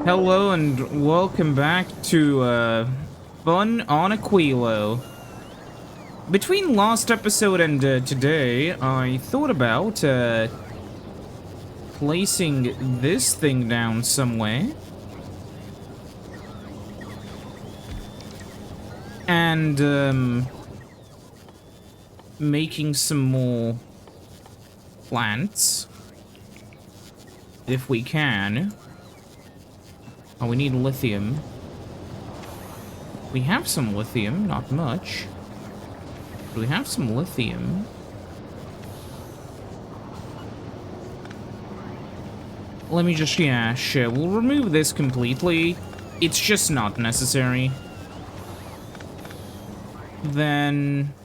Hello and welcome back to Fun on Aquilo. Between last episode and today, I thought about placing this thing down somewhere. And making some more plants. If we can. Oh, we need lithium. We have some lithium, not much. But we have some lithium. Let me just, yeah, sure. We'll remove this completely. It's just not necessary. Then...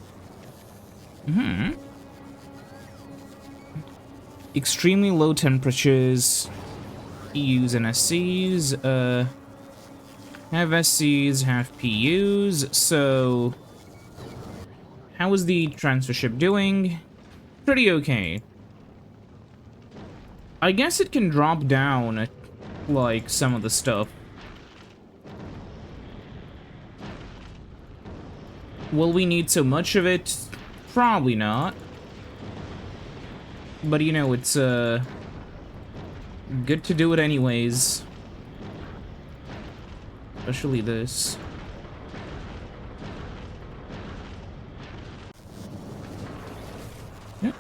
Extremely low temperatures. EUs and SCs, have SCs, have PUs, so... How is the transfer ship doing? Pretty okay. I guess it can drop down, like, some of the stuff. Will we need so much of it? Probably not. But, you know, it's, good to do it anyways. Especially this. Yep.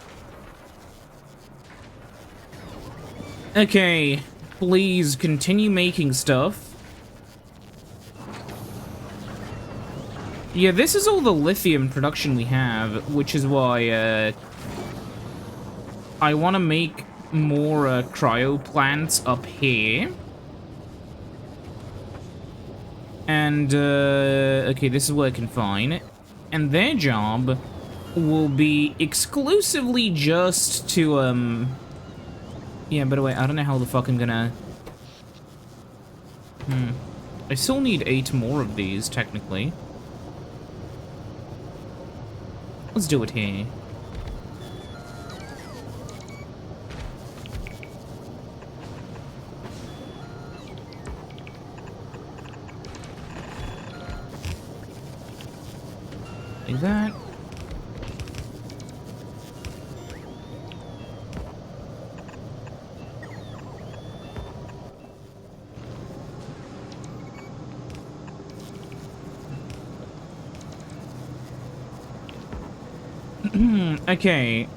Okay, please continue making stuff. Yeah, this is all the lithium production we have, which is why, I want to make more cryo plants up here. And, okay, this is working fine. And their job will be exclusively just to, yeah, by the way, I don't know how the fuck I'm gonna... I still need 8 more of these, technically. Let's do it here. Like that. Okay.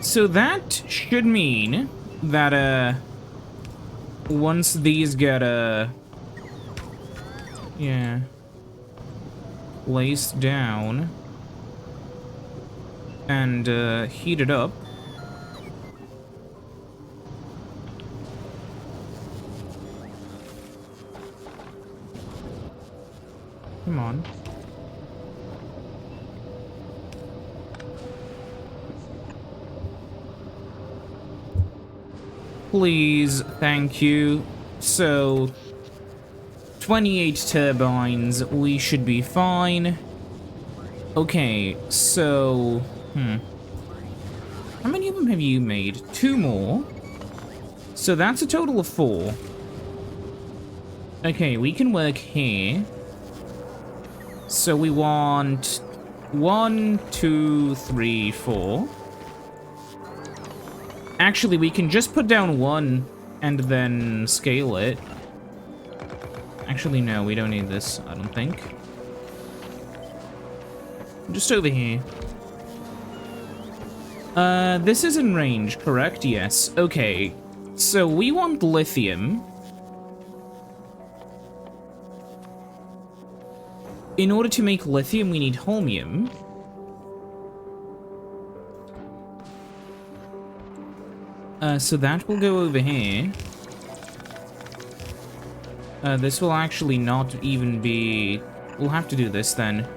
So that should mean that, once these get, yeah, placed down and, heated up, come on. Please, thank you. So, 28 turbines, we should be fine. Okay, so... How many of them have you made? 2 more. So that's a total of 4. Okay, we can work here. So we want 1, 2, 3, 4. Actually, we can just put down 1 and then scale it. Actually, no, we don't need this, I don't think. Just over here. This is in range, correct? Yes. Okay. So we want lithium. In order to make lithium, we need holmium. So that will go over here. This will actually not even be... We'll have to do this then.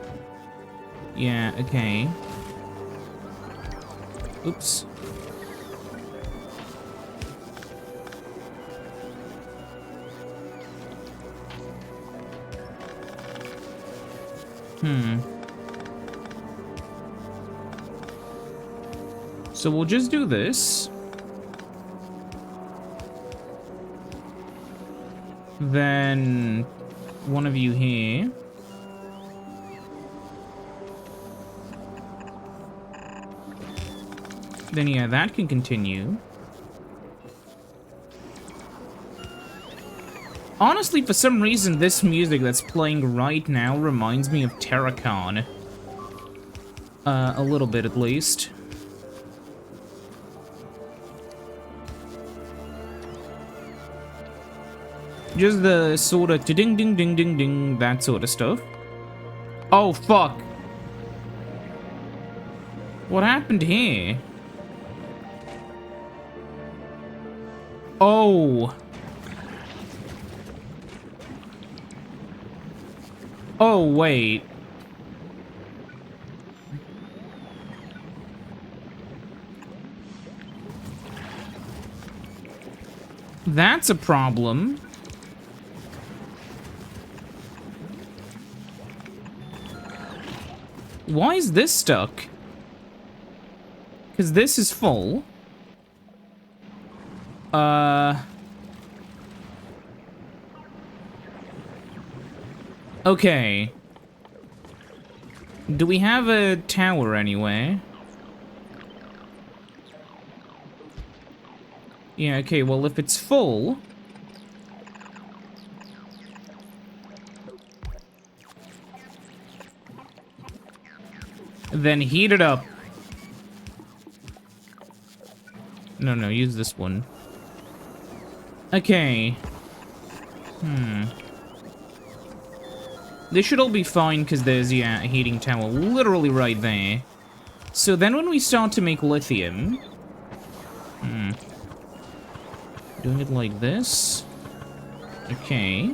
Yeah, okay. Oops. So we'll just do this. Then one of you here. Then yeah, that can continue. Honestly, for some reason, this music that's playing right now reminds me of Terracon. A little bit, at least. Just the sort of ding ding ding ding ding, that sort of stuff. Oh, fuck. What happened here? Oh. Oh, wait. That's a problem. Why is this stuck? Because this is full. Okay. Do we have a tower anywhere? Yeah, okay, well, if it's full... then heat it up. No, use this one. Okay. This should all be fine, because there's, yeah, a heating tower literally right there. So then when we start to make lithium... doing it like this. Okay.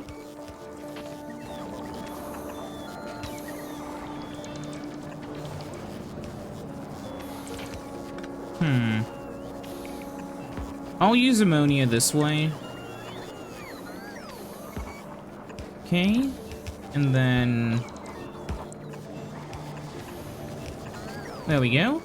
I'll use ammonia this way. Okay. And then... there we go.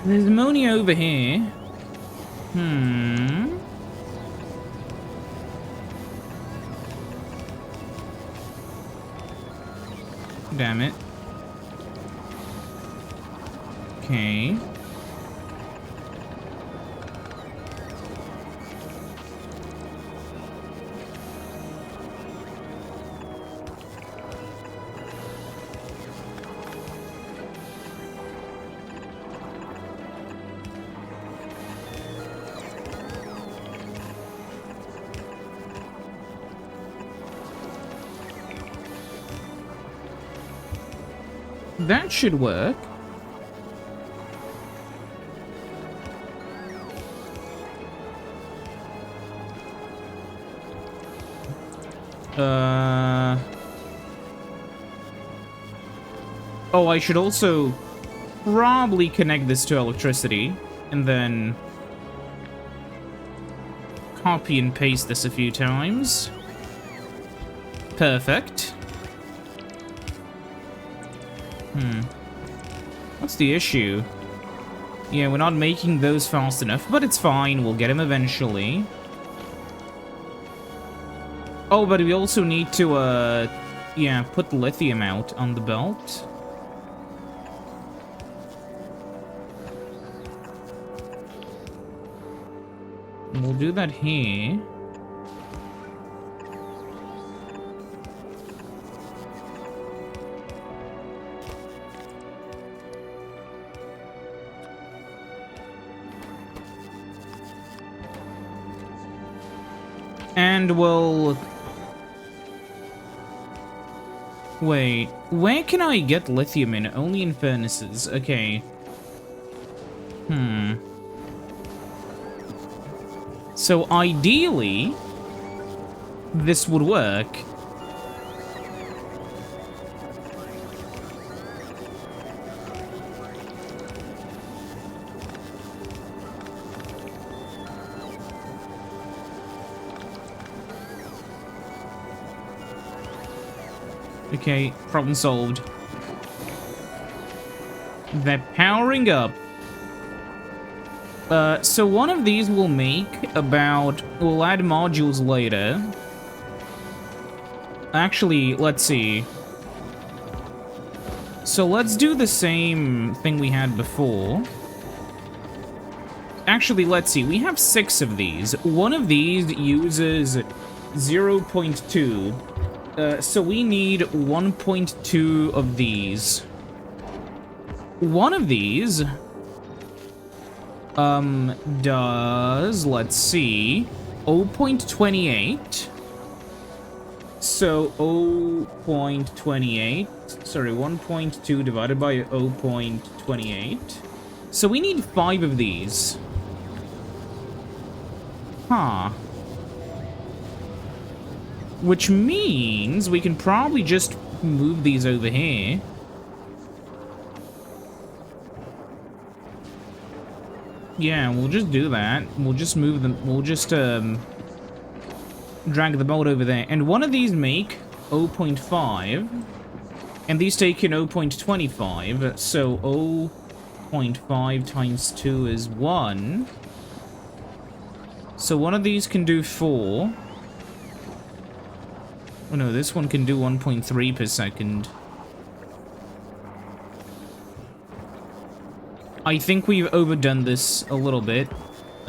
There's ammonia over here. Damn it. Okay. That should work. Oh, I should also probably connect this to electricity, and then copy and paste this a few times. Perfect. What's the issue? Yeah, we're not making those fast enough, but it's fine. We'll get him eventually. Oh, but we also need to, yeah, put lithium out on the belt. We'll do that here. And we'll... wait, where can I get lithium in? Only in furnaces. Okay. So ideally, this would work. Okay, problem solved. They're powering up. So one of these will make about... We'll add modules later. Actually, let's see. So let's do the same thing we had before. Actually, let's see. We have 6 of these. One of these uses 0.2. So we need 1.2 of these. One of these does, let's see, 0.28. So 0.28, sorry, 1.2 divided by 0.28. So we need 5 of these. Huh. Which means we can probably just move these over here. Yeah, we'll just do that. We'll just move them. We'll just, drag the bolt over there. And one of these make 0.5. And these take in 0.25. So 0.5 times 2 is 1. So one of these can do 4. Oh no, this one can do 1.3 per second. I think we've overdone this a little bit.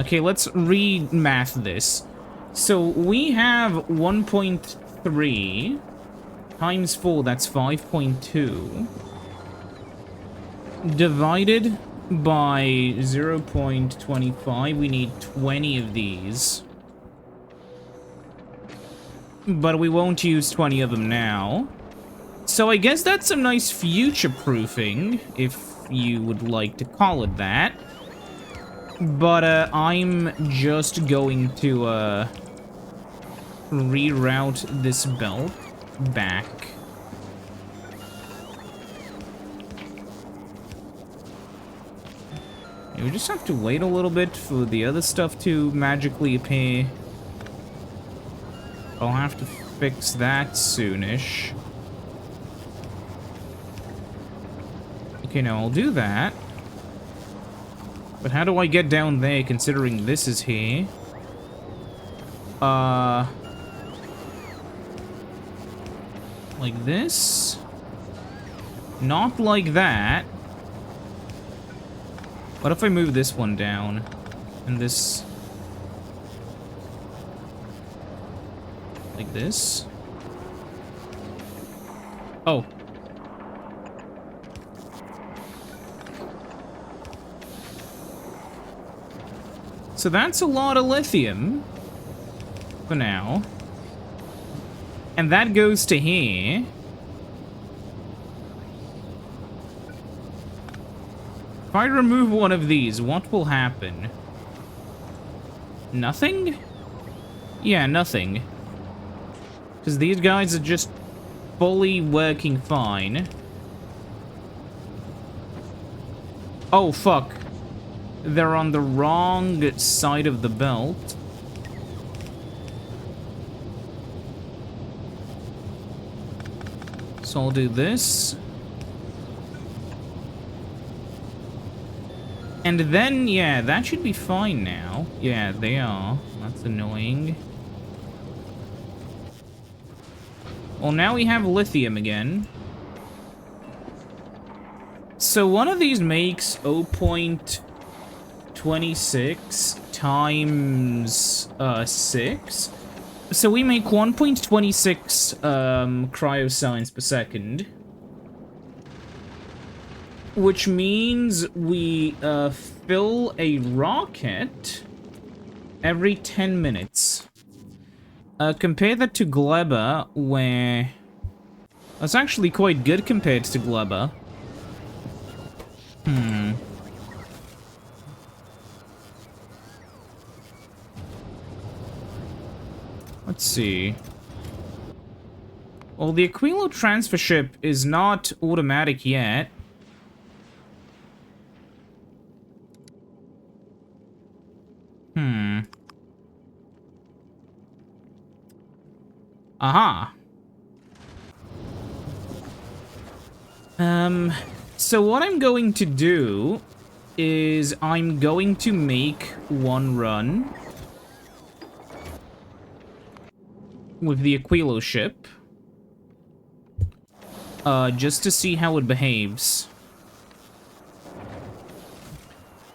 Okay, let's re-math this. So we have 1.3 times 4, that's 5.2. Divided by 0.25, we need 20 of these. But we won't use 20 of them now. So I guess that's some nice future-proofing, if you would like to call it that. But I'm just going to reroute this belt back. We just have to wait a little bit for the other stuff to magically appear. I'll have to fix that soonish. Okay, now I'll do that. But how do I get down there, considering this is here? Like this? Not like that. What if I move this one down? And this... like this? Oh. So that's a lot of lithium. For now. And that goes to here. If I remove one of these, what will happen? Nothing? Yeah, nothing. Because these guys are just fully working fine. Oh, fuck. They're on the wrong side of the belt. So I'll do this. And then, yeah, that should be fine now. Yeah, they are. That's annoying. Well, now we have lithium again. So one of these makes 0.26 times 6. So we make 1.26 cryoscience per second. Which means we fill a rocket every 10 minutes. Compare that to Gleba, where... that's actually quite good compared to Gleba. Let's see. Well, the Aquilo transfer ship is not automatic yet. Aha. So what I'm going to do is I'm going to make one run with the Aquilo ship. Just to see how it behaves.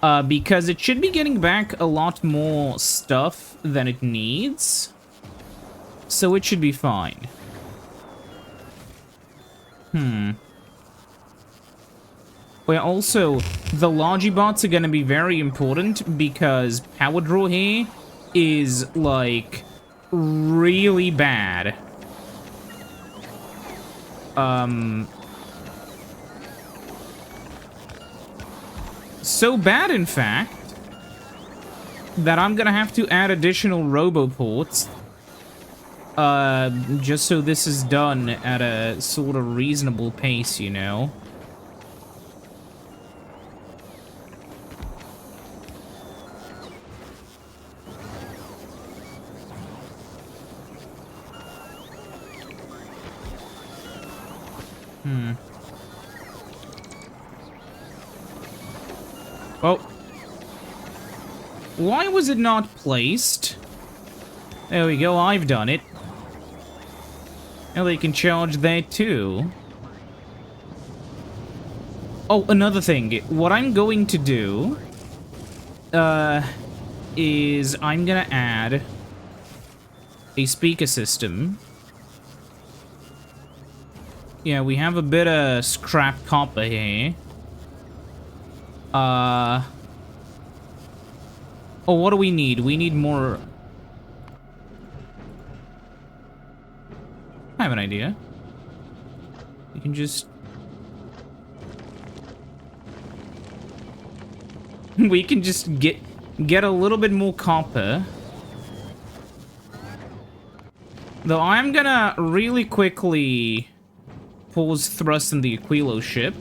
Because it should be getting back a lot more stuff than it needs. So it should be fine. Well, also, the Logibots are gonna be very important because power draw here is, like, really bad. So bad, in fact, that I'm gonna have to add additional roboports. Just so this is done at a sort of reasonable pace, you know? Oh. Why was it not placed? There we go, I've done it. Now they can charge there too. Oh, another thing. What I'm going to do is I'm gonna add a speaker system. Yeah, we have a bit of scrap copper here. Oh, what do we need? We need more... I have an idea. We can just... we can just get a little bit more copper. Though I'm gonna really quickly pause thrust in the Aquilo ship.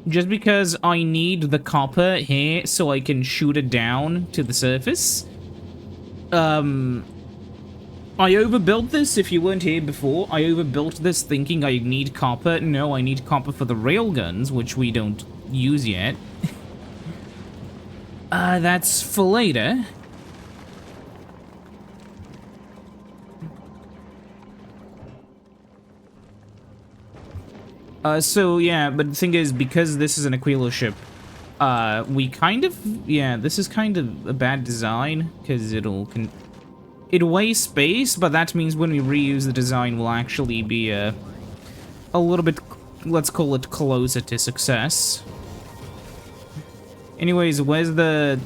Just because I need the copper here so I can shoot it down to the surface. I overbuilt this, if you weren't here before. I overbuilt this thinking I need copper. No, I need copper for the railguns, which we don't use yet. That's for later. So yeah, but the thing is, because this is an Aquilo ship, we kind of, yeah, this is kind of a bad design, because it'll waste space, but that means when we reuse the design, we'll actually be, a little bit, let's call it closer to success. Anyways, where's the,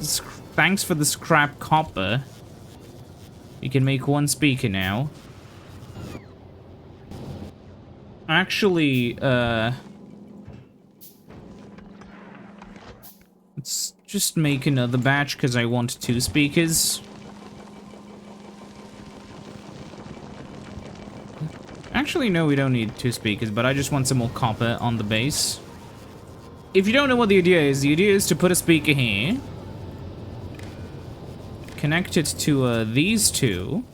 thanks for the scrap copper. You can make one speaker now. Actually, let's just make another batch, because I want 2 speakers. Actually, no, we don't need 2 speakers, but I just want some more copper on the base. If you don't know what the idea is to put a speaker here, connect it to these 2,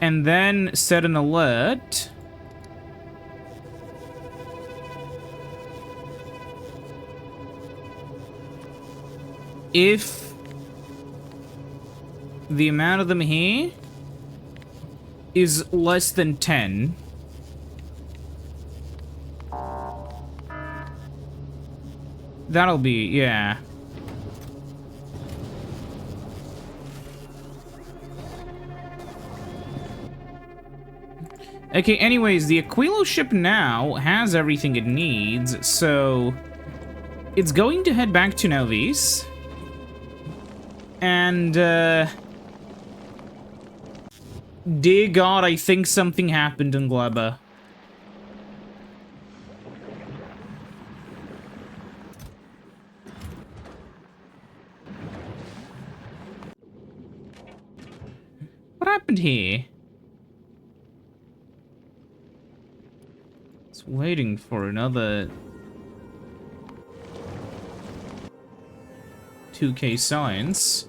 and then set an alert. If the amount of them here is less than 10, that'll be, yeah. Okay, anyways, the Aquilo ship now has everything it needs, so it's going to head back to Novis. And, dear God, I think something happened in Gleba. What happened here? It's waiting for another 2K science.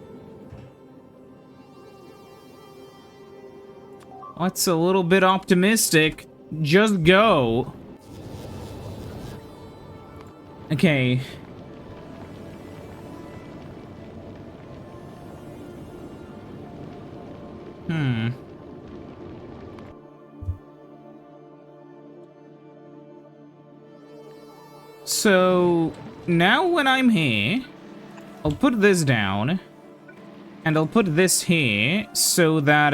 That's a little bit optimistic. Just go. Okay. So, now when I'm here, I'll put this down, and I'll put this here, so that,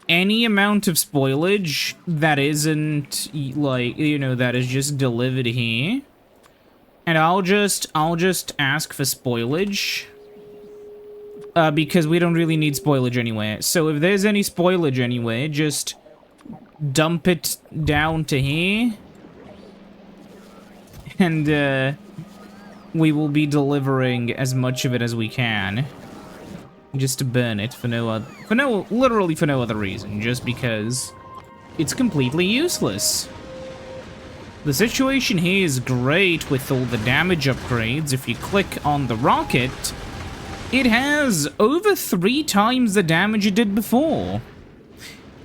any amount of spoilage that isn't, like, you know, that is just delivered here, and I'll just ask for spoilage, because we don't really need spoilage anywhere. So if there's any spoilage anywhere, just dump it down to here, and, we will be delivering as much of it as we can. Just to burn it literally for no other reason, just because it's completely useless. The situation here is great with all the damage upgrades. If you click on the rocket, it has over 3 times the damage it did before.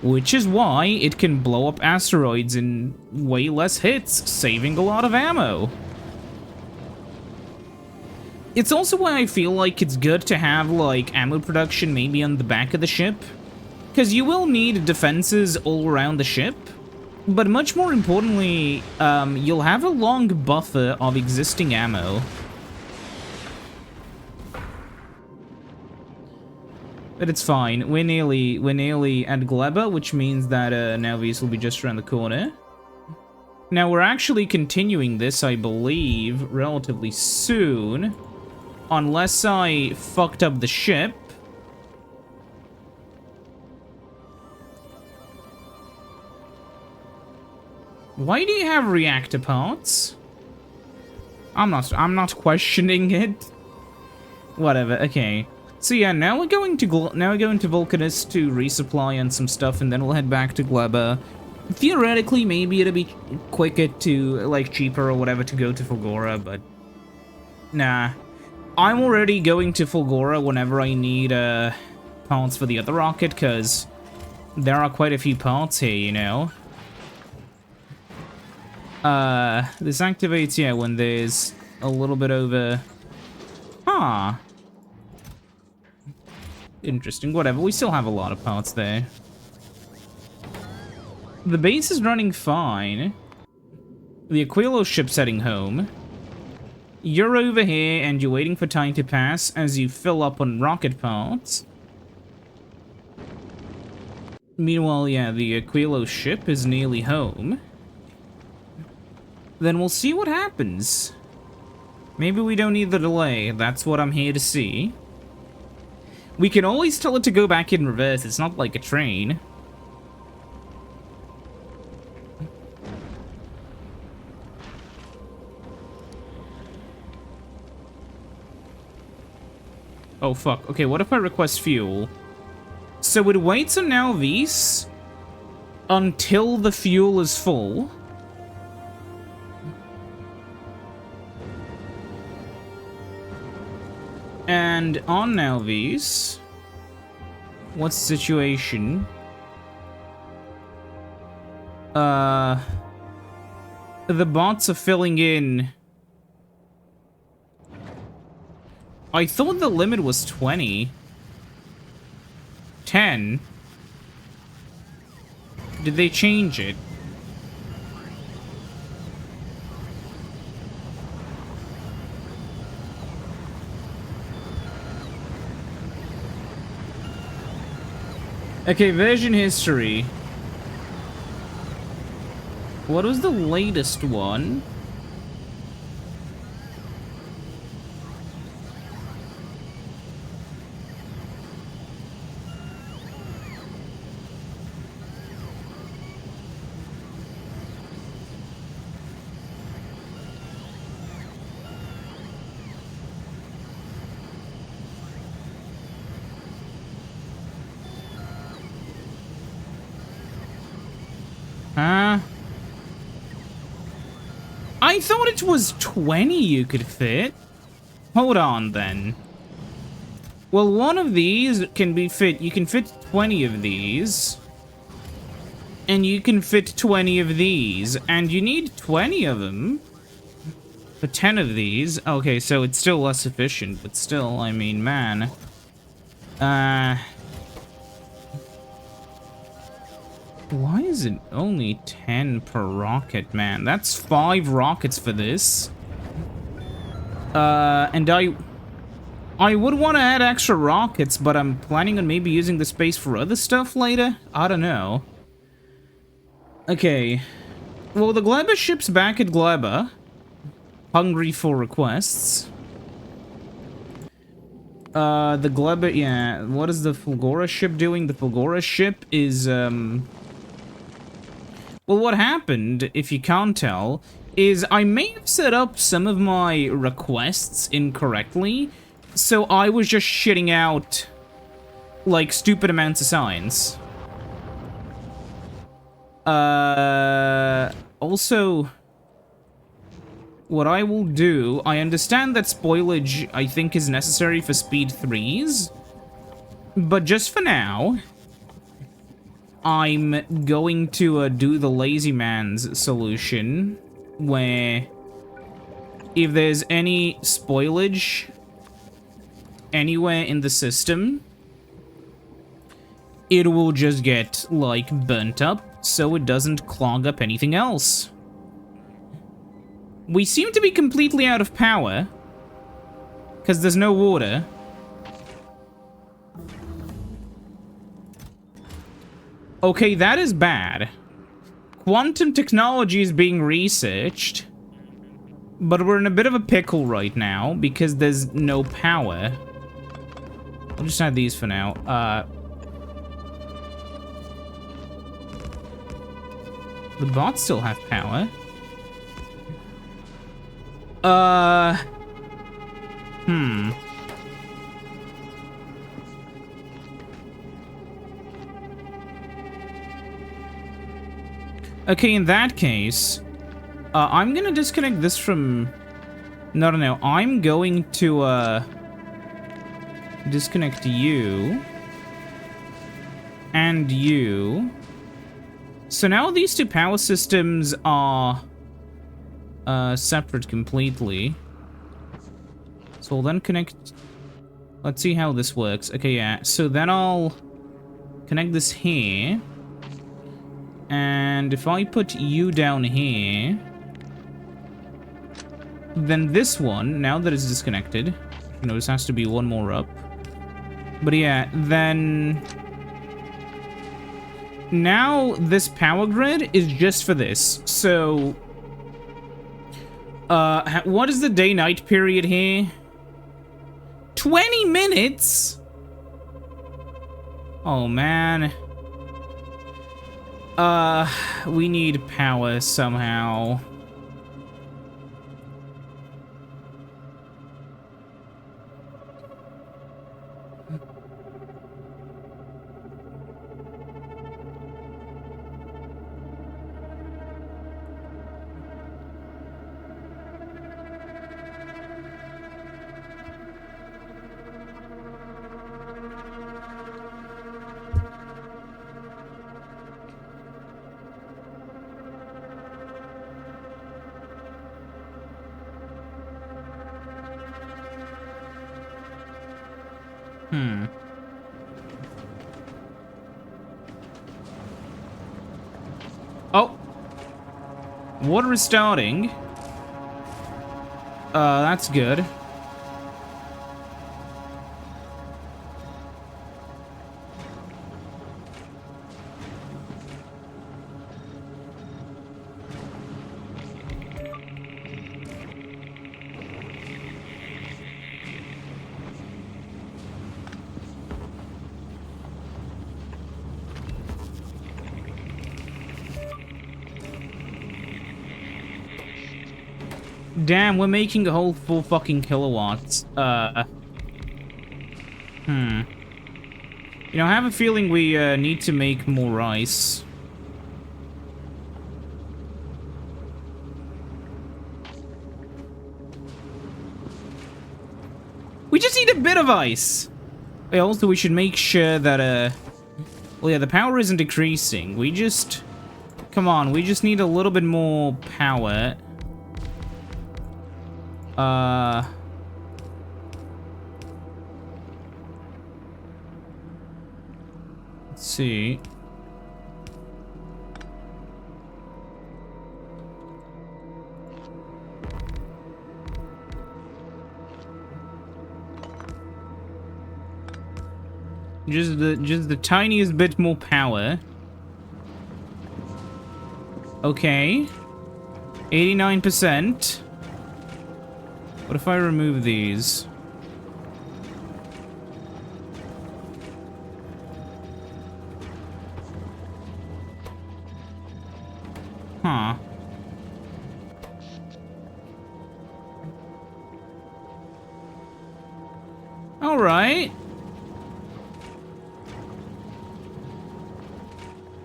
Which is why it can blow up asteroids in way less hits, saving a lot of ammo. It's also why I feel like it's good to have, like, ammo production maybe on the back of the ship. Because you will need defenses all around the ship. But much more importantly, you'll have a long buffer of existing ammo. But it's fine. We're nearly at Gleba, which means that now these will be just around the corner. Now, we're actually continuing this, I believe, relatively soon. Unless I fucked up the ship. Why do you have reactor parts? I'm not questioning it. Whatever, okay. So yeah, now we're going to Vulcanus to resupply on some stuff, and then we'll head back to Gleba. Theoretically, maybe it'll be quicker to, like, cheaper or whatever to go to Fulgora, but nah. I'm already going to Fulgora whenever I need parts for the other rocket, because there are quite a few parts here, you know. This activates, yeah, when there's a little bit over... Huh. Interesting, whatever, we still have a lot of parts there. The base is running fine. The Aquilo ship's heading home. You're over here, and you're waiting for time to pass as you fill up on rocket parts. Meanwhile, yeah, the Aquilo ship is nearly home. Then we'll see what happens. Maybe we don't need the delay. That's what I'm here to see. We can always tell it to go back in reverse. It's not like a train. Oh, fuck. Okay, what if I request fuel? So it waits on Alvis until the fuel is full. And on Alvis, what's the situation? The bots are filling in. I thought the limit was 20. 10. Did they change it? Okay, version history. What was the latest one? I thought it was 20 you could fit. Hold on, then. Well, one of these can be fit. You can fit 20 of these. And you can fit 20 of these. And you need 20 of them for 10 of these. Okay, so it's still less efficient, but still, I mean, man. Why is it only 10 per rocket, man? That's 5 rockets for this. And I would want to add extra rockets, but I'm planning on maybe using the space for other stuff later. I don't know. Okay. Well, the Gleba ship's back at Gleba. Hungry for requests. The Gleba, yeah. What is the Fulgora ship doing? The Fulgora ship is, well, what happened, if you can't tell, is I may have set up some of my requests incorrectly, so I was just shitting out, like, stupid amounts of signs. Also, what I will do, I understand that spoilage, I think, is necessary for speed 3s, but just for now, I'm going to do the lazy man's solution, where if there's any spoilage anywhere in the system, it will just get, like, burnt up, so it doesn't clog up anything else. We seem to be completely out of power, because there's no water. Okay, that is bad. Quantum technology is being researched, but we're in a bit of a pickle right now because there's no power. I'll just add these for now. The bots still have power. Okay, in that case, I'm gonna disconnect this from... No. I'm going to, disconnect you. And you. So now these two power systems are, separate completely. So we'll then connect... Let's see how this works. Okay, yeah. So then I'll connect this here. And if I put you down here, then this one, now that it's disconnected, notice has to be one more up. But yeah, then now this power grid is just for this. So, what is the day-night period here? 20 minutes? Oh, man. We need power somehow. Oh! Water is starting. That's good. Damn, we're making a whole 4 fucking kilowatts. You know, I have a feeling we, need to make more ice. We just need a bit of ice! Also, we should make sure that, Well, yeah, the power isn't decreasing. We just... Come on, we just need a little bit more power. Let's see. Just the tiniest bit more power. Okay. 89%. What if I remove these? Huh. All right.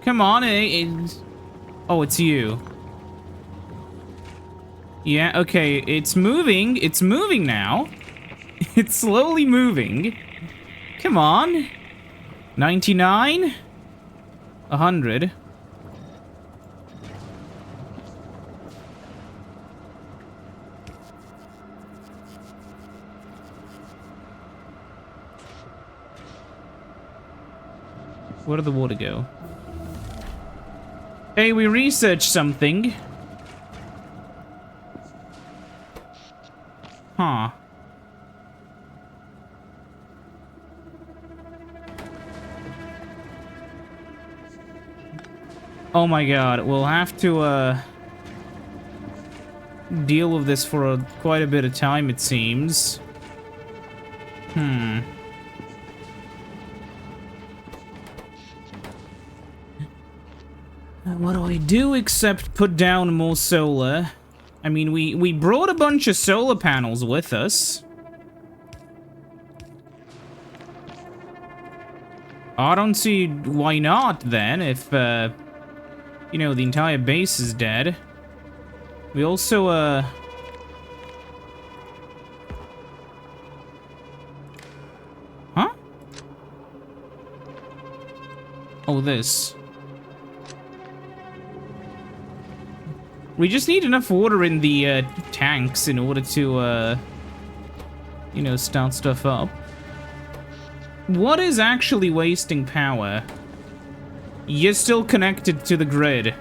Come on, oh, it's you. Yeah, okay, it's moving. It's moving now. It's slowly moving. Come on. 99? 100. Where did the water go? Hey, we researched something. Huh. Oh my god, we'll have to, deal with this for quite a bit of time, it seems. What do I do except put down more solar? I mean, we brought a bunch of solar panels with us. I don't see why not, then, if, you know, the entire base is dead. We also, Huh? Oh, this. We just need enough water in the tanks in order to, you know, start stuff up. What is actually wasting power? You're still connected to the grid.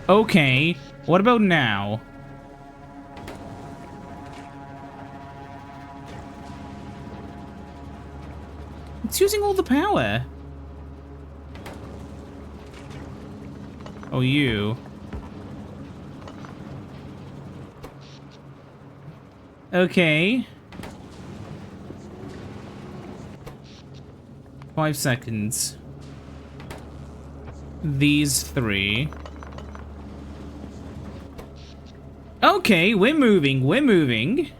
Okay, what about now? It's using all the power. Oh, you. Okay. 5 seconds. These 3. Okay, we're moving, we're moving.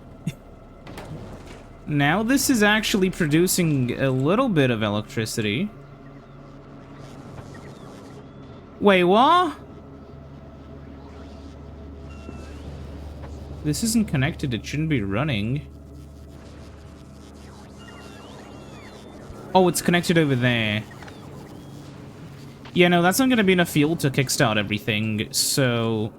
Now this is actually producing a little bit of electricity. Wait, what? This isn't connected, it shouldn't be running. Oh, it's connected over there. Yeah, no, that's not gonna be enough fuel to kickstart everything, so...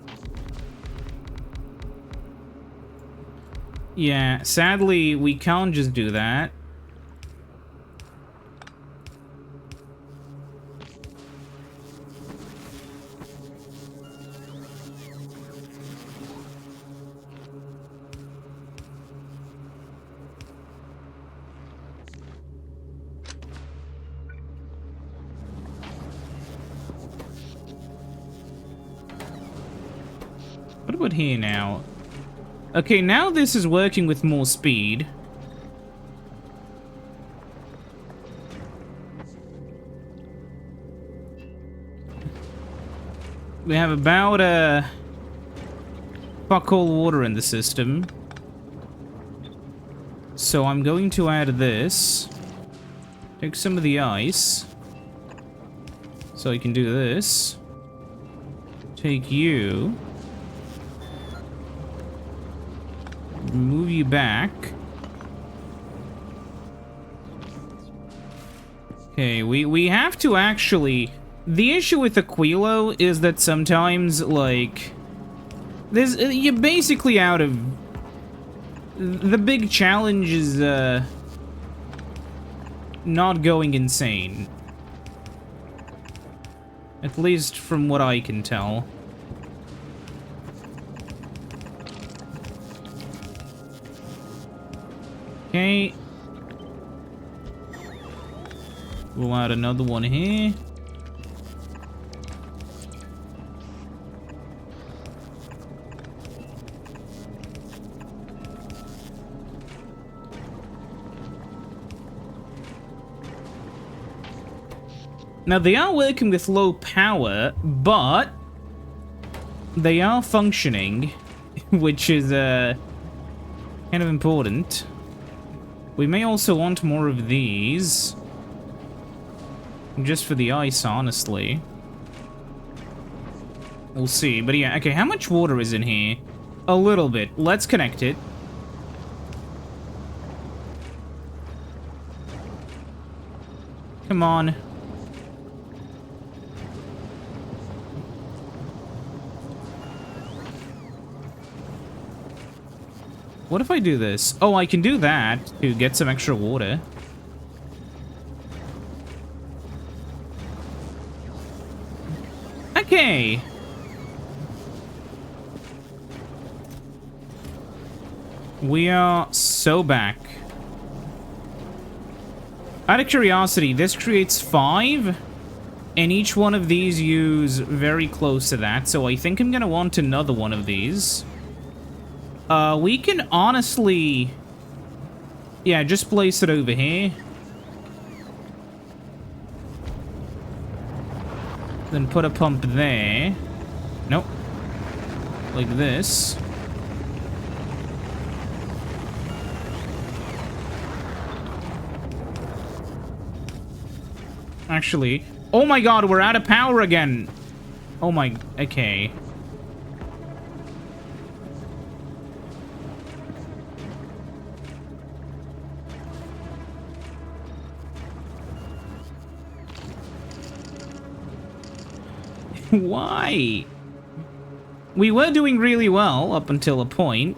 Yeah, sadly, we can't just do that. What about here now? Okay, now this is working with more speed. We have about, fuck all water in the system. So I'm going to add this. Take some of the ice. So I can do this. Take you. Move you back. Okay, we have to actually... The issue with Aquilo is that sometimes, like... You're basically out of... The big challenge is, not going insane. At least from what I can tell. Okay. We'll add another one here. Now, they are working with low power, but they are functioning, which is kind of important. We may also want more of these. Just for the ice, honestly. We'll see. But yeah, okay, how much water is in here? A little bit. Let's connect it. Come on. What if I do this? Oh, I can do that to get some extra water. Okay. We are so back. Out of curiosity, this creates 5, and each one of these use very close to that, so I think I'm gonna want another one of these. We can honestly... Yeah, just place it over here. Then put a pump there. Nope. Like this. Actually... Oh my god, we're out of power again! Oh my... Okay. Why? We were doing really well up until a point.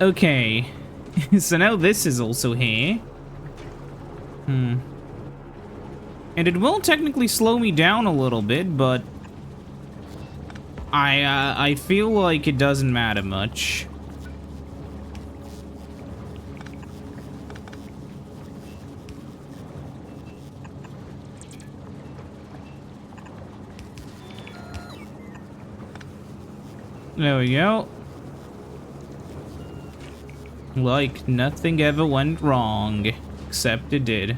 Okay. So now this is also here. And it will technically slow me down a little bit, but... I feel like it doesn't matter much. There we go. Like nothing ever went wrong, except it did.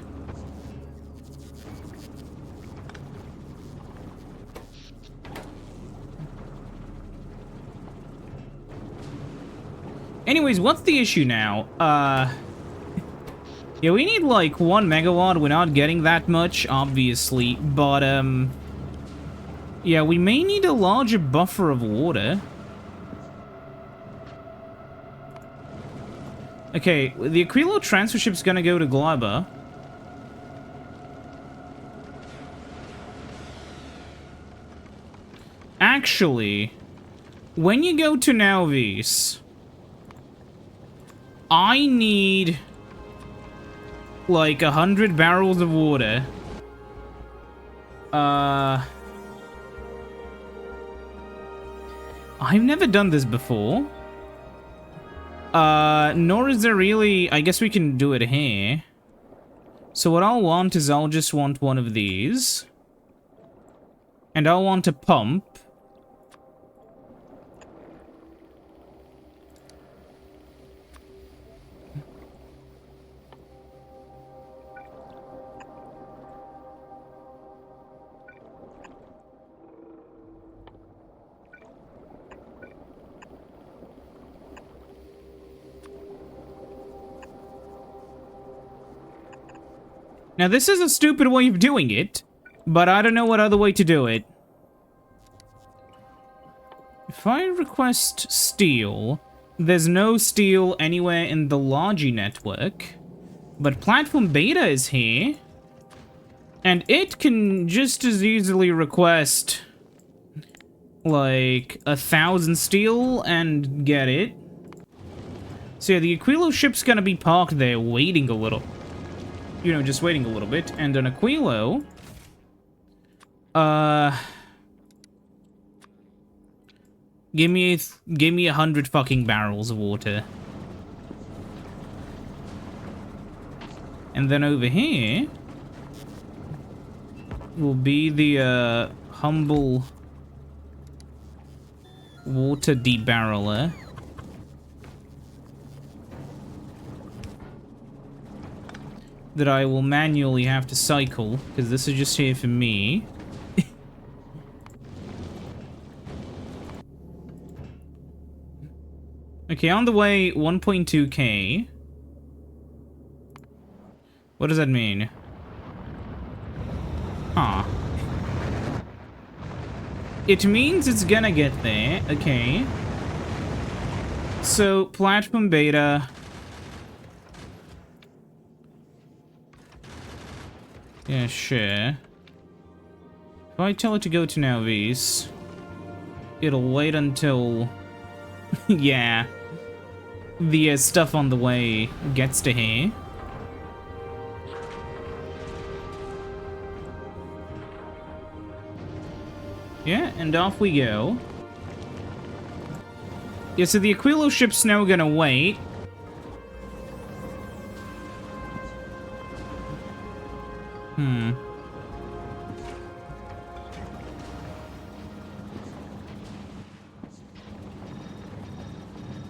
Anyways, what's the issue now? Yeah, we need like 1 megawatt. We're not getting that much, obviously, but, yeah, we may need a larger buffer of water. Okay, the Aquilo transfer ship's gonna go to Glaba. Actually, when you go to Nauvis, I need like 100 barrels of water. I've never done this before. Nor is there really... I guess we can do it here. So what I'll want is I'll just want one of these. And I'll want a pump. Now, this is a stupid way of doing it, But I don't know what other way to do it. If I request steel, there's no steel anywhere in the Logi network. But Platform Beta is here. And it can just as easily request, like, 1,000 steel and get it. So yeah, the Aquilo ship's gonna be parked there waiting a little. You know, just waiting a little bit. And an Aquilo... Give me 100 fucking barrels of water. And then over here... will be the, humble... water debarreler. That I will manually have to cycle, because this is just here for me. Okay, on the way, 1.2k. What does that mean? Huh. It means it's gonna get there, okay. So, Platform Beta... Yeah, sure. If I tell it to go to Navis, it'll wait until... yeah. The stuff on the way gets to here. Yeah, and off we go. Yeah, so the Aquilo ship's now gonna wait.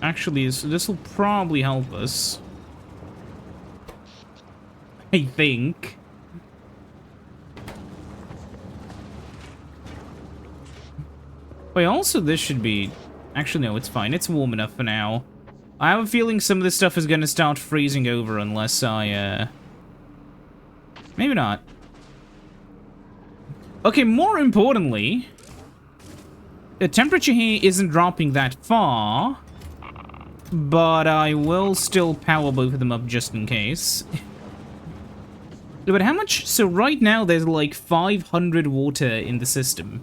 Actually, this will probably help us. I think. Wait, also this should be... Actually, no, it's fine. It's warm enough for now. I have a feeling some of this stuff is gonna start freezing over unless I, maybe not. Okay, more importantly... the temperature here isn't dropping that far... but I will still power both of them up just in case. But how much... so right now there's like 500 water in the system.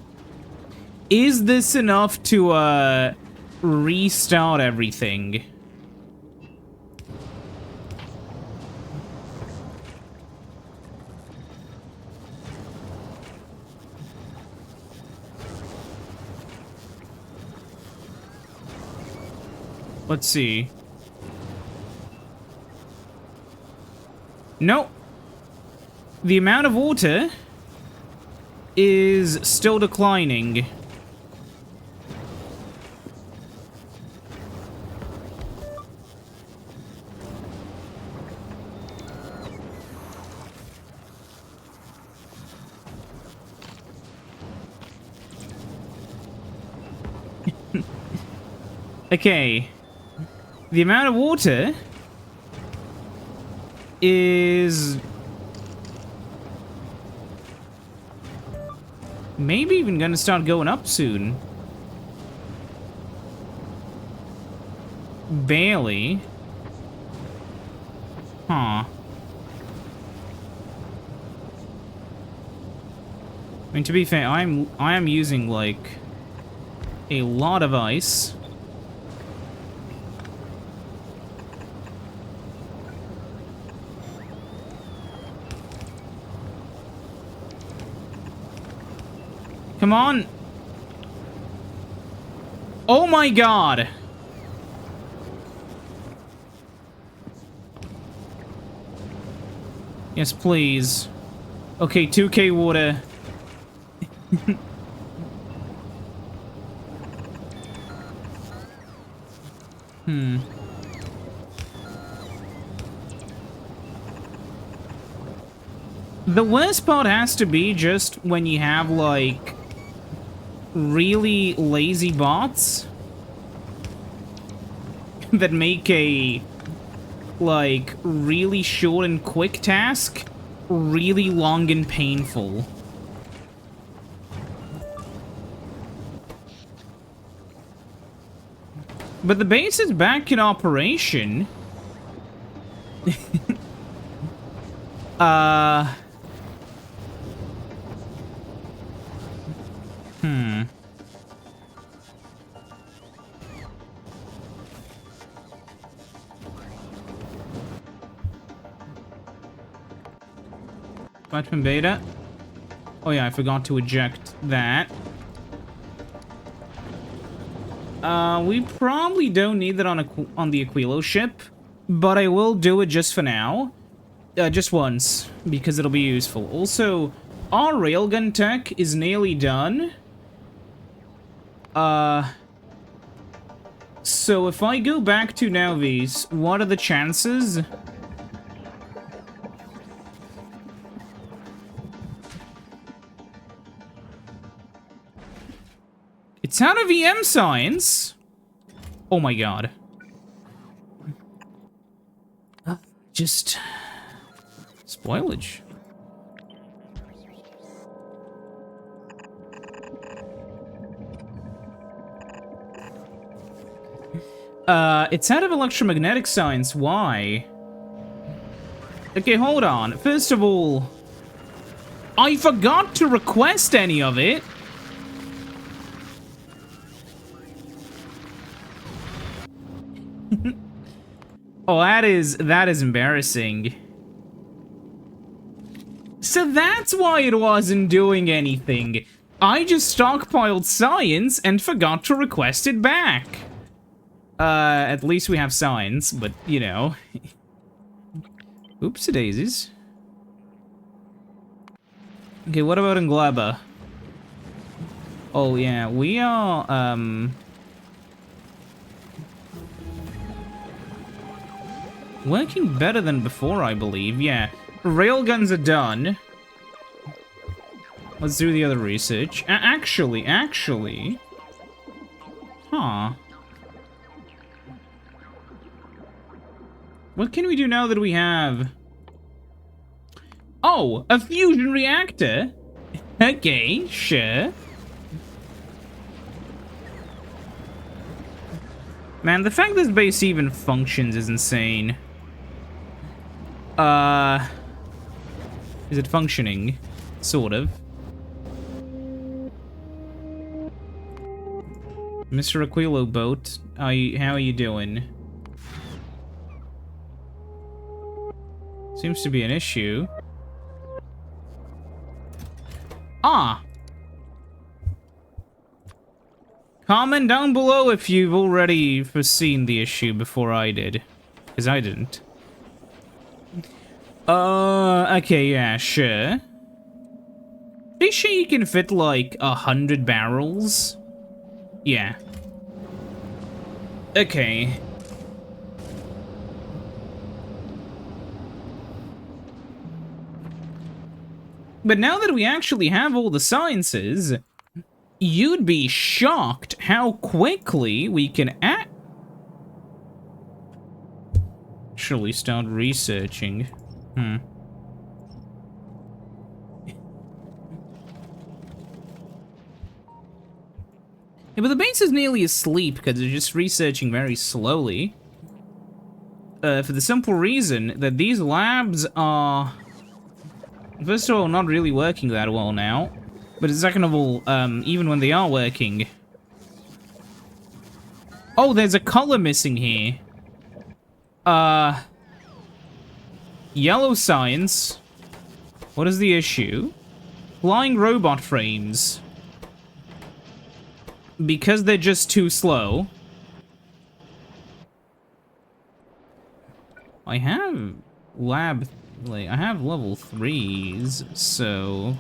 Is this enough to, restart everything? Let's see. No. The amount of water is still declining. Okay. The amount of water is maybe even gonna start going up soon. Barely. Huh. I mean, to be fair, I am using like a lot of ice. Come on. Oh my god. Yes, please. Okay, 2k water. The worst part has to be just when you have, like, really lazy bots that make a, like, really short and quick task really long and painful. But the base is back in operation. Batman Beta. Oh yeah, I forgot to eject that. We probably don't need that on the Aquilo ship, but I will do it just for now. Just once, because it'll be useful. Also, our railgun tech is nearly done. So if I go back to Navis, what are the chances? It's out of EM science. Oh my god. Just spoilage. It's out of electromagnetic science. Why? Okay, hold on. First of all, I forgot to request any of it. Oh, that is embarrassing. So that's why it wasn't doing anything. I just stockpiled science and forgot to request it back. At least we have science, but, you know. Oopsie daisies. Okay, what about Ingleba? Oh, yeah, we are, working better than before, I believe. Yeah, railguns are done. Let's do the other research. Actually. Huh. What can we do now that we have... Oh, a fusion reactor? Okay, sure. Man, the fact this base even functions is insane. Is it functioning? Sort of. Mr. Aquilo boat, how are you doing? Seems to be an issue. Ah! Comment down below if you've already foreseen the issue before I did. Because I didn't. Okay, yeah, sure. Pretty sure you can fit like 100 barrels? Yeah. Okay. But now that we actually have all the sciences, you'd be shocked how quickly we can actually start researching. Yeah, but the base is nearly asleep because it's just researching very slowly. For the simple reason that these labs are... First of all, not really working that well now. But second of all, even when they are working... Oh, there's a color missing here. Yellow science. What is the issue? Flying robot frames. Because they're just too slow. I have lab... Like, I have level 3s, so...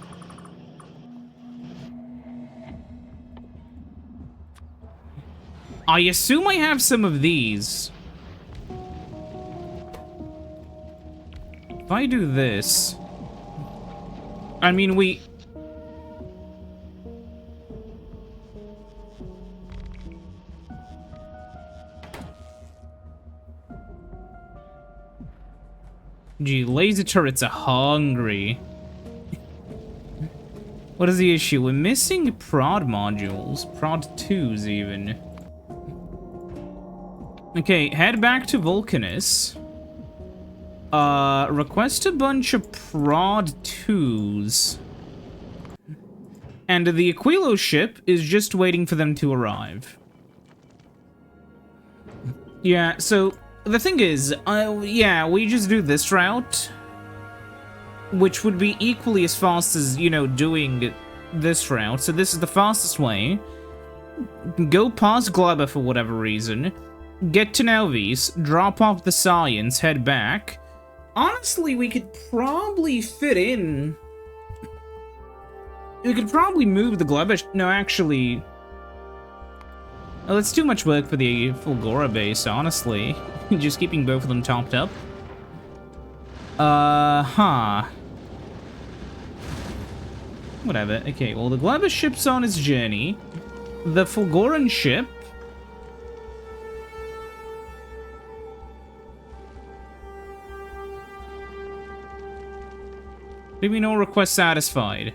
I assume I have some of these. If I do this... I mean, we... Gee, laser turrets are hungry. What is the issue? We're missing prod modules. Prod 2s, even. Okay, head back to Vulcanus. Request a bunch of prod 2s. And the Aquilo ship is just waiting for them to arrive. Yeah, so the thing is, yeah, we just do this route, which would be equally as fast as, you know, doing this route. So this is the fastest way. Go past Gleba for whatever reason, get to Nauvis, drop off the science, head back. Honestly, we could probably fit in. We could probably move the Gleba. No, actually. Oh, that's too much work for the Fulgora base, honestly. Just keeping both of them topped up. Huh. Whatever. Okay, well, the Gleba ship's on its journey. The Fulgoran ship. Maybe no request satisfied.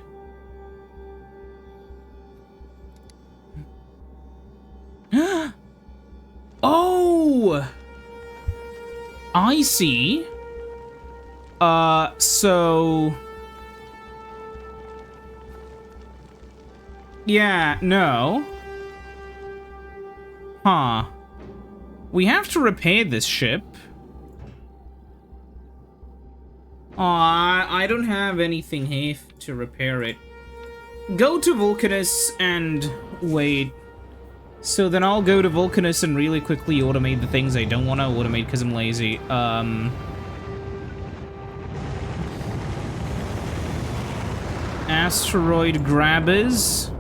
Oh! I see. So... Yeah, no. Huh. We have to repair this ship. I don't have anything here to repair it. Go to Vulcanus and wait. So then I'll go to Vulcanus and really quickly automate the things I don't want to automate because I'm lazy. Asteroid grabbers.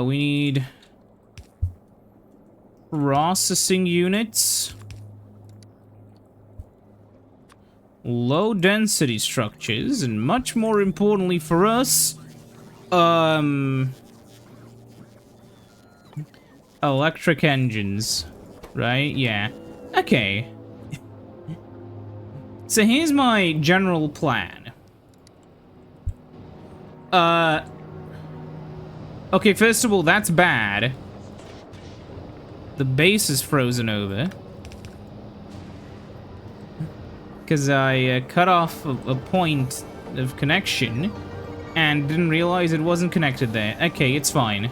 We need processing units. Low density structures, and much more importantly for us, electric engines, right? Yeah. Okay. So here's my general plan. Okay, first of all, that's bad. The base is frozen over. Because I cut off a point of connection and didn't realize it wasn't connected there. Okay, it's fine.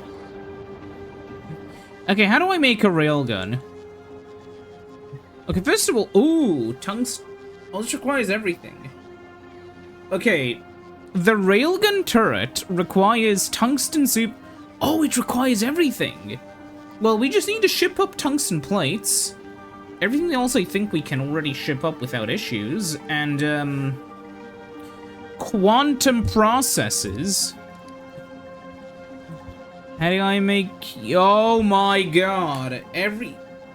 Okay, how do I make a railgun? Okay, first of all, ooh, tungsten. Oh, this requires everything. Okay, the railgun turret requires tungsten soup. Oh, it requires everything. Well, we just need to ship up tungsten plates. Everything else I think we can already ship up without issues. And, quantum processes. How do I make... Oh my god.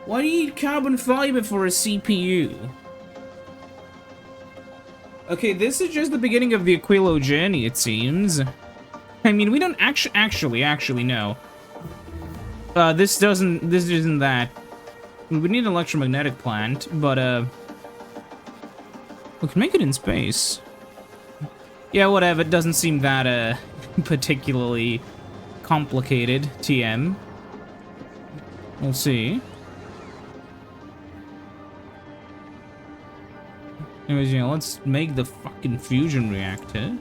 Why do you need carbon fiber for a CPU? Okay, this is just the beginning of the Aquilo journey, it seems. I mean, we don't actually, no. This isn't that. We need an electromagnetic plant, but, we can make it in space. Yeah, whatever, it doesn't seem that, particularly complicated, TM. We'll see. Anyways, you know, let's make the fucking fusion reactor.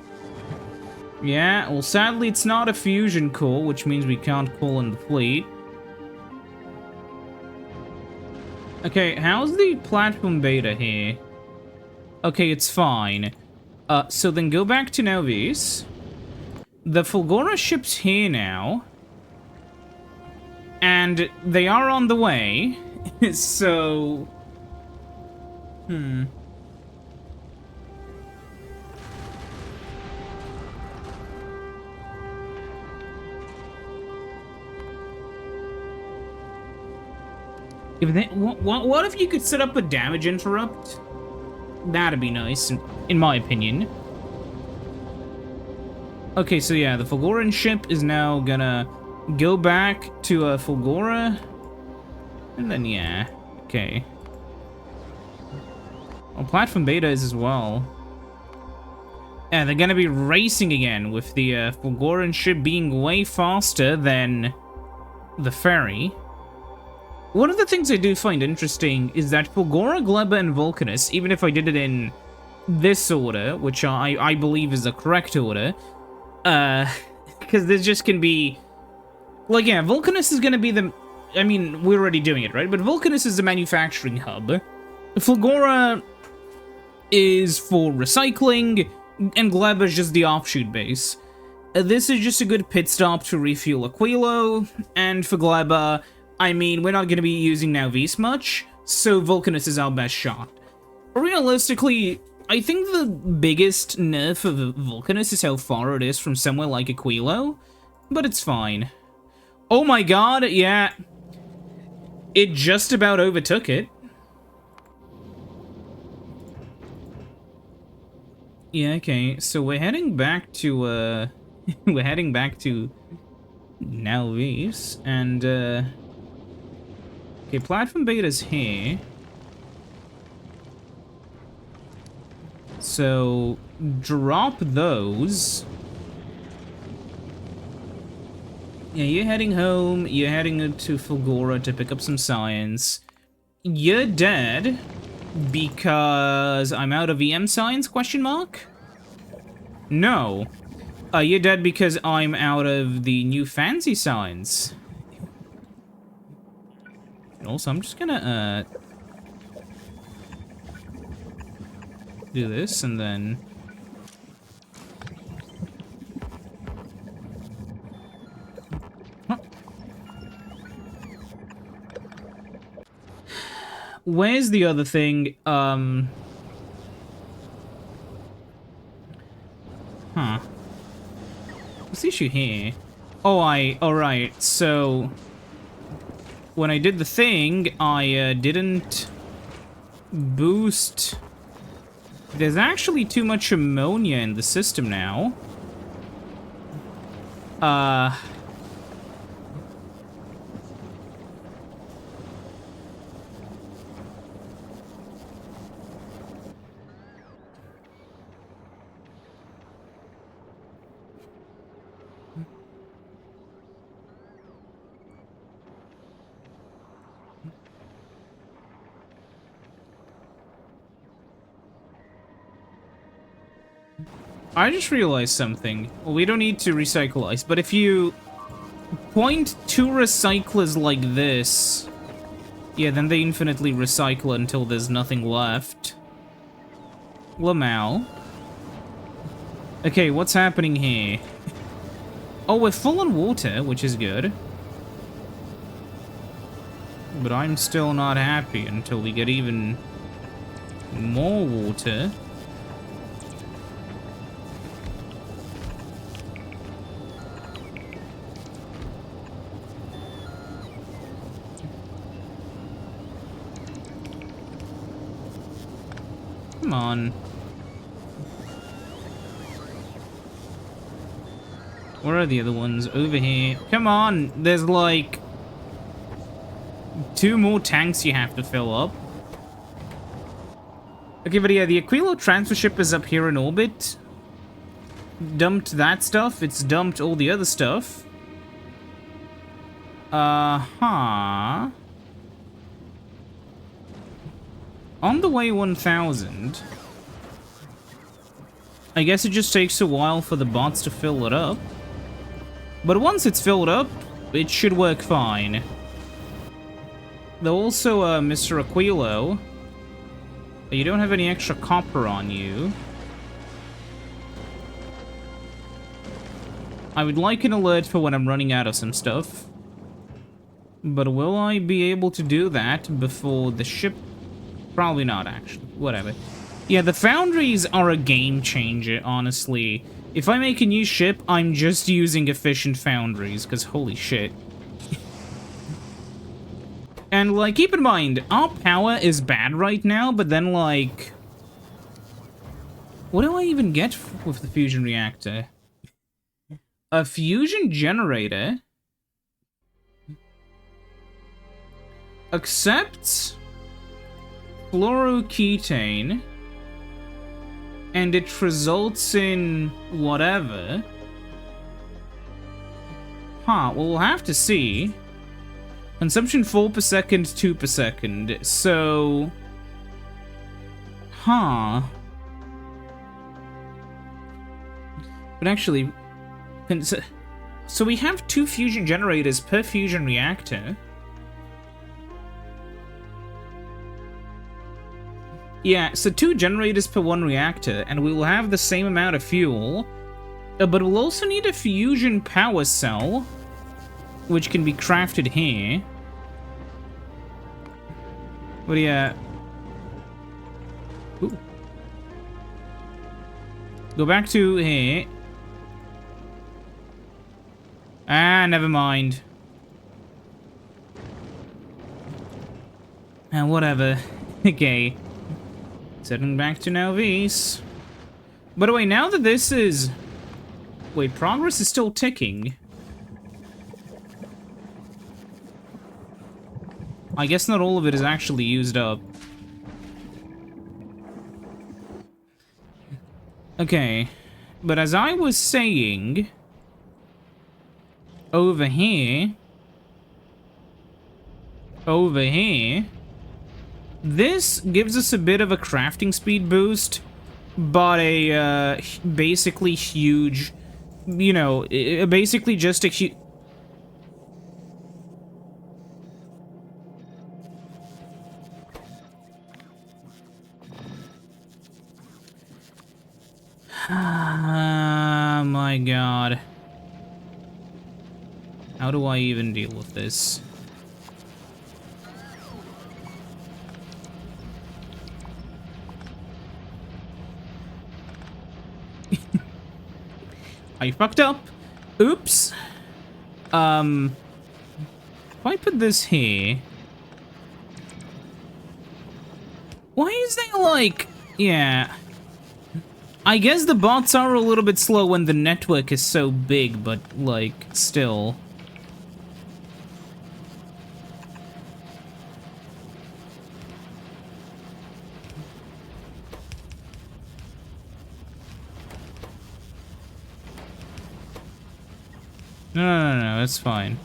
Yeah, well, sadly, it's not a fusion core, which means we can't call in the fleet. Okay, how's the platform beta here? Okay, it's fine. So then go back to Nauvis. The Fulgora ship's here now. And they are on the way. So... If they, what if you could set up a damage interrupt? That'd be nice, in my opinion. Okay, so yeah, the Fulgoran ship is now gonna go back to Fulgora. And then, yeah, okay. Well, platform beta is as well. They're gonna be racing again, with the Fulgoran ship being way faster than the ferry. One of the things I do find interesting is that Fulgora, Gleba, and Vulcanus, even if I did it in this order, which I believe is the correct order, because this just can be... Like, yeah, Vulcanus is gonna be the... I mean, we're already doing it, right? But Vulcanus is the manufacturing hub. Fulgora is for recycling, and Gleba is just the offshoot base. This is just a good pit stop to refuel Aquilo, and for Gleba, I mean, we're not going to be using Nauvis much, so Vulcanus is our best shot. Realistically, I think the biggest nerf of Vulcanus is how far it is from somewhere like Aquilo, but it's fine. Oh my god, yeah. It just about overtook it. Yeah, okay, so we're heading back to, we're heading back to Nauvis, and, okay, platform beta's here. So, drop those. Yeah, you're heading home, you're heading to Fulgora to pick up some science. You're dead because I'm out of EM science, question mark? No. You're dead because I'm out of the new fancy science. Also, I'm just gonna, do this, and then... Huh. Where's the other thing? Huh. What's the issue here? Oh, alright, so... When I did the thing, I, didn't boost... There's actually too much ammonia in the system now. I just realized something. Well, we don't need to recycle ice, but if you point two recyclers like this, yeah, then they infinitely recycle until there's nothing left. Lamau. Okay, what's happening here? Oh, we're full on water, which is good. But I'm still not happy until we get even more water. Come on. Where are the other ones? Over here. Come on! There's like... 2 more tanks you have to fill up. Okay, but yeah, the Aquilo transfer ship is up here in orbit. Dumped that stuff. It's dumped all the other stuff. Uh-huh. On the way 1000. I guess it just takes a while for the bots to fill it up. But once it's filled up, it should work fine. Though also, Mr. Aquilo, you don't have any extra copper on you. I would like an alert for when I'm running out of some stuff. But will I be able to do that before the ship? Probably not, actually. Whatever. Yeah, the foundries are a game changer, honestly. If I make a new ship, I'm just using efficient foundries, because holy shit. And, like, keep in mind, our power is bad right now, but then, like... What do I even get with the fusion reactor? A fusion generator? Accepts... fluoroketane... and it results in whatever. Huh, well, we'll have to see. Consumption 4 per second, 2 per second. So... Huh. But actually... So we have 2 fusion generators per fusion reactor. Yeah, so 2 generators per 1 reactor, and we will have the same amount of fuel. But we'll also need a fusion power cell, which can be crafted here. But yeah. Ooh. Go back to here. Ah, never mind. Whatever. Okay. Setting back to now these. By the way, now that this is... Wait, progress is still ticking. I guess not all of it is actually used up. Okay. But as I was saying... Over here... This gives us a bit of a crafting speed boost, but a basically huge, you know, basically just a huge... Oh my god. How do I even deal with this? I fucked up. Oops. If I put this here... Why is there like... Yeah. I guess the bots are a little bit slow when the network is so big, but like, still... No, it's fine.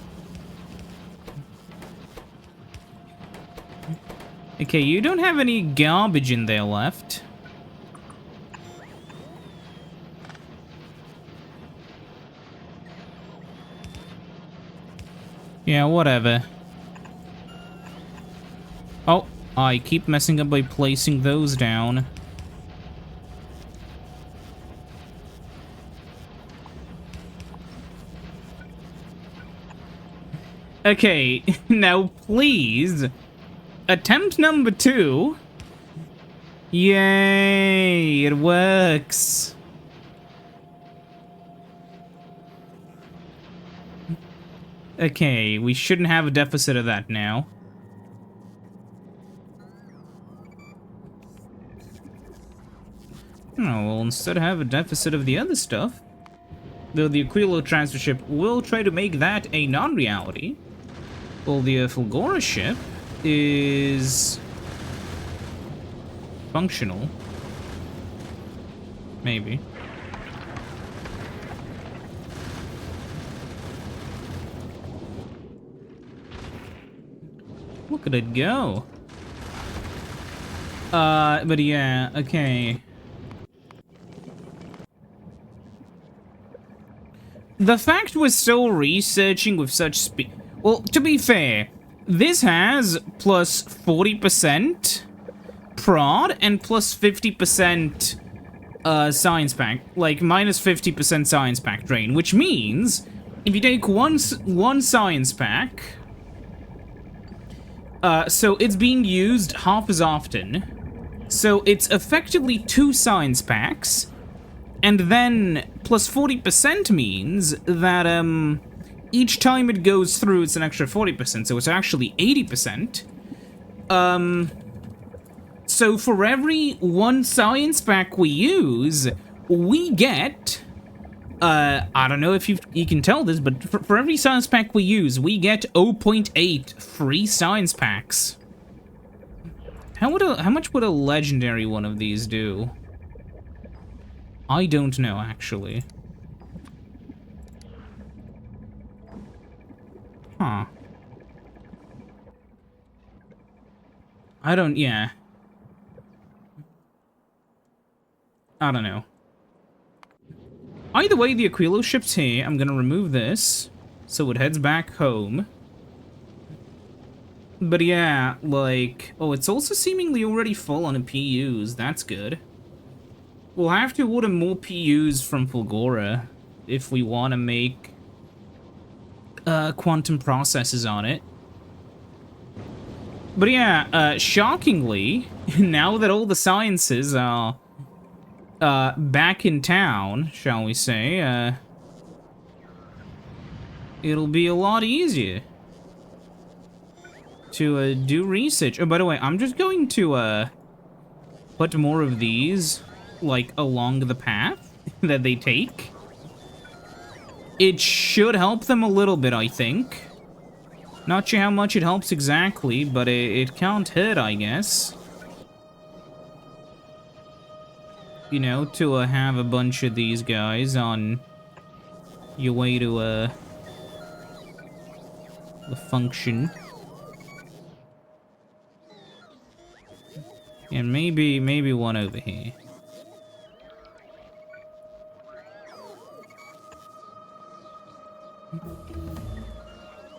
Okay, you don't have any garbage in there left. Yeah, whatever. Oh, I keep messing up by placing those down. Okay, now please, attempt number 2. Yay, it works. Okay, we shouldn't have a deficit of that now. Oh, we'll instead have a deficit of the other stuff. Though the Aquilo transfer ship will try to make that a non-reality. Well, the Fulgora ship is functional. Maybe. Look at it go. But yeah, okay. The fact we're still researching with such speed... Well, to be fair, this has plus 40% prod and plus 50% science pack, like minus 50% science pack drain, which means if you take one science pack, so it's being used half as often, so it's effectively 2 science packs, and then plus 40% means that each time it goes through, it's an extra 40%, so it's actually 80%. So for every 1 science pack we use, we get... I don't know if you can tell this, but for every science pack we use, we get 0.8 free science packs. How much would a legendary one of these do? I don't know, actually. Huh. Yeah. I don't know. Either way, the Aquilo ship's here. I'm gonna remove this, so it heads back home. But yeah, like... Oh, it's also seemingly already full on PUs. That's good. We'll have to order more PUs from Fulgora if we want to make quantum processors on it. But yeah, shockingly, now that all the sciences are back in town, shall we say, it'll be a lot easier to do research. Oh, by the way, I'm just going to put more of these, like, along the path that they take. It should help them a little bit, I think. Not sure how much it helps exactly, but it can't hurt, I guess. You know, to have a bunch of these guys on your way to the function. And maybe one over here.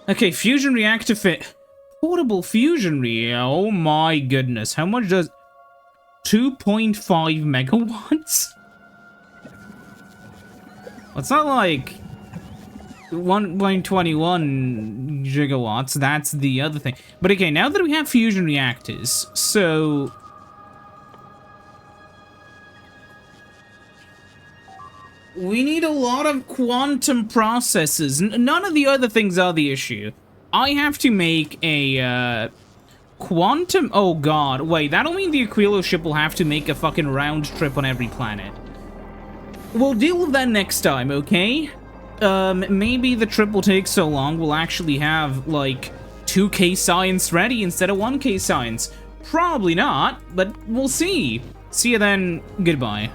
Okay, fusion reactor fit. Portable fusion reactor. Oh my goodness. How much does... 2.5 megawatts? It's not like 1.21 gigawatts. That's the other thing. But okay, now that we have fusion reactors, so... we need a lot of quantum processors. None of the other things are the issue. I have to make a, quantum... Oh, God. Wait, that'll mean the Aquilo ship will have to make a fucking round trip on every planet. We'll deal with that next time, okay? Maybe the trip will take so long we'll actually have, like, 2K science ready instead of 1K science. Probably not, but we'll see. See you then. Goodbye.